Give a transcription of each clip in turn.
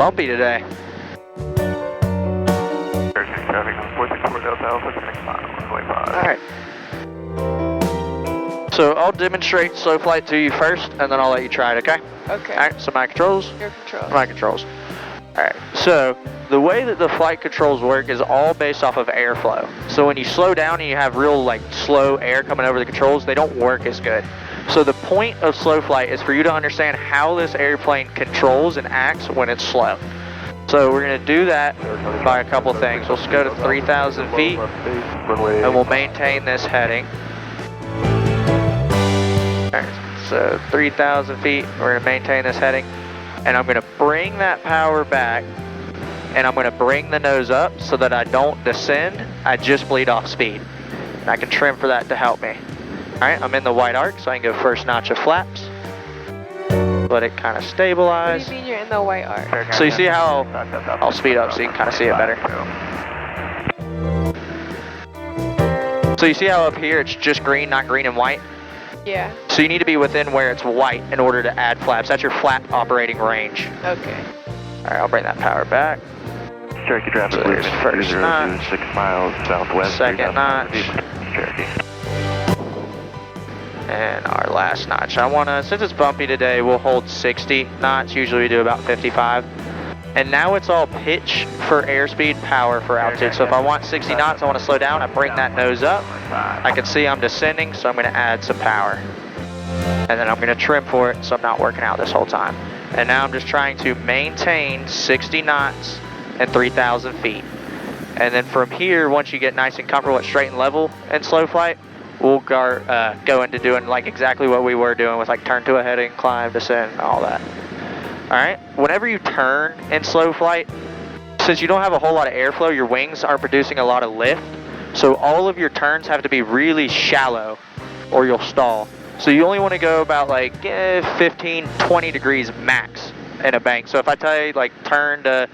bumpy today. Alright. So I'll demonstrate slow flight to you first, and then I'll let you try it, okay? Okay. Alright, so my controls. Your controls. My controls. Alright, so the way that the flight controls work is all based off of airflow. So when you slow down and you have real like slow air coming over the controls, they don't work as good. So the point of slow flight is for you to understand how this airplane controls and acts when it's slow. So we're going to do that by a couple things. Let's go to 3,000 feet and we'll maintain this heading. Alright, so 3,000 feet, we're going to maintain this heading. And I'm going to bring that power back and I'm going to bring the nose up so that I don't descend, I just bleed off speed. And I can trim for that to help me. Alright, I'm in the white arc, so I can go first notch of flaps. Let it kind of stabilize. What do you mean you're in the white arc? So you see how I'll speed up so you can kind of see it better. So you see how up here it's just green, not green and white? Yeah. So you need to be within where it's white in order to add flaps. That's your flap operating range. Okay. Alright, I'll bring that power back. Cherokee traffic, so there's first notch, 6 miles southwest. second notch, Cherokee. and our last notch. I want to, since it's bumpy today, we'll hold 60 knots. Usually we do about 55. And now it's all pitch for airspeed, power for altitude. So if I want 60 knots, I want to slow down, I bring that nose up. I can see I'm descending, so I'm going to add some power. And then I'm going to trim for it, so I'm not working out this whole time. And now I'm just trying to maintain 60 knots and 3,000 feet. And then from here, once you get nice and comfortable at straight and level in slow flight, we'll go into doing like exactly what we were doing with like turn to a heading, climb, descend, all that. Alright, whenever you turn in slow flight, since you don't have a whole lot of airflow, your wings aren't producing a lot of lift. So all of your turns have to be really shallow or you'll stall. So you only want to go about like 15, 20 degrees max in a bank. So if I tell you like turn to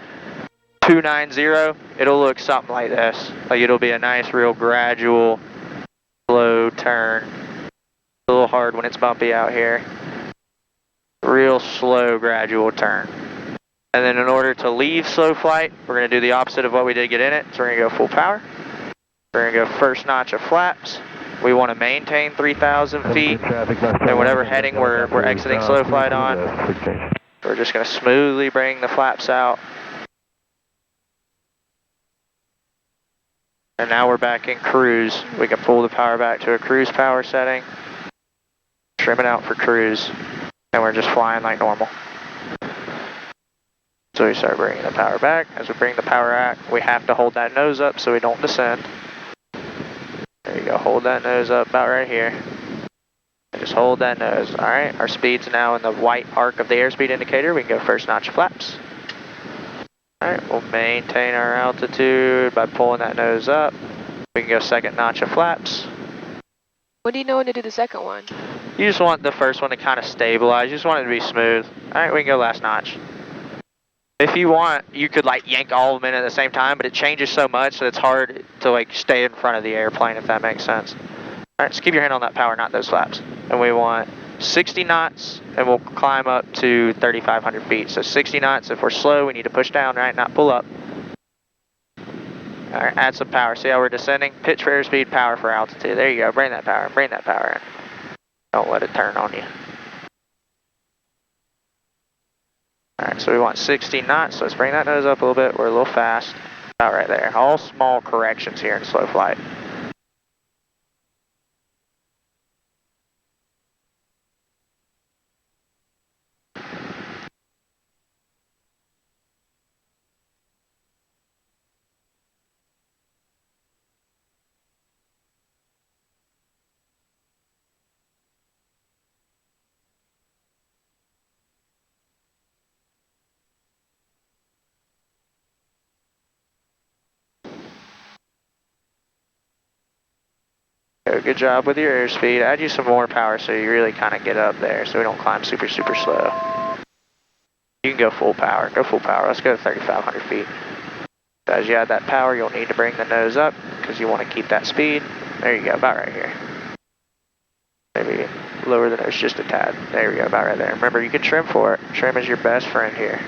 290, it'll look something like this. Like it'll be a nice, real gradual, slow turn. A little hard when it's bumpy out here. Real slow, gradual turn. And then in order to leave slow flight, we're going to do the opposite of what we did get in it. So we're going to go full power. We're going to go first notch of flaps. We want to maintain 3,000 feet. And whatever heading we're exiting slow flight on, we're just going to smoothly bring the flaps out. And now we're back in cruise. We can pull the power back to a cruise power setting. Trim it out for cruise. And we're just flying like normal. So we start bringing the power back. As we bring the power back, we have to hold that nose up so we don't descend. There you go, hold that nose up about right here. And just hold that nose. Alright, our speed's now in the white arc of the airspeed indicator. We can go first notch of flaps. Alright, we'll maintain our altitude by pulling that nose up. We can go second notch of flaps. What do you know when to do the second one? You just want the first one to kind of stabilize. You just want it to be smooth. Alright, we can go last notch. If you want, you could like yank all of them in at the same time, but it changes so much that it's hard to like stay in front of the airplane, if that makes sense. Alright, just keep your hand on that power, not those flaps. And we want 60 knots, and we'll climb up to 3,500 feet. So 60 knots, if we're slow, we need to push down, right, not pull up. Alright, add some power. See how we're descending? Pitch for airspeed, power for altitude. There you go, bring that power in. Don't let it turn on you. Alright, so we want 60 knots, so let's bring that nose up a little bit. We're a little fast. About right there. All small corrections here in slow flight. Good job with your airspeed. Add you some more power so you really kind of get up there so we don't climb super, super slow. You can go full power. Let's go to 3,500 feet. As you add that power, you'll need to bring the nose up because you want to keep that speed. There you go, about right here. Maybe lower the nose just a tad. There we go, about right there. Remember, you can trim for it. Trim is your best friend here.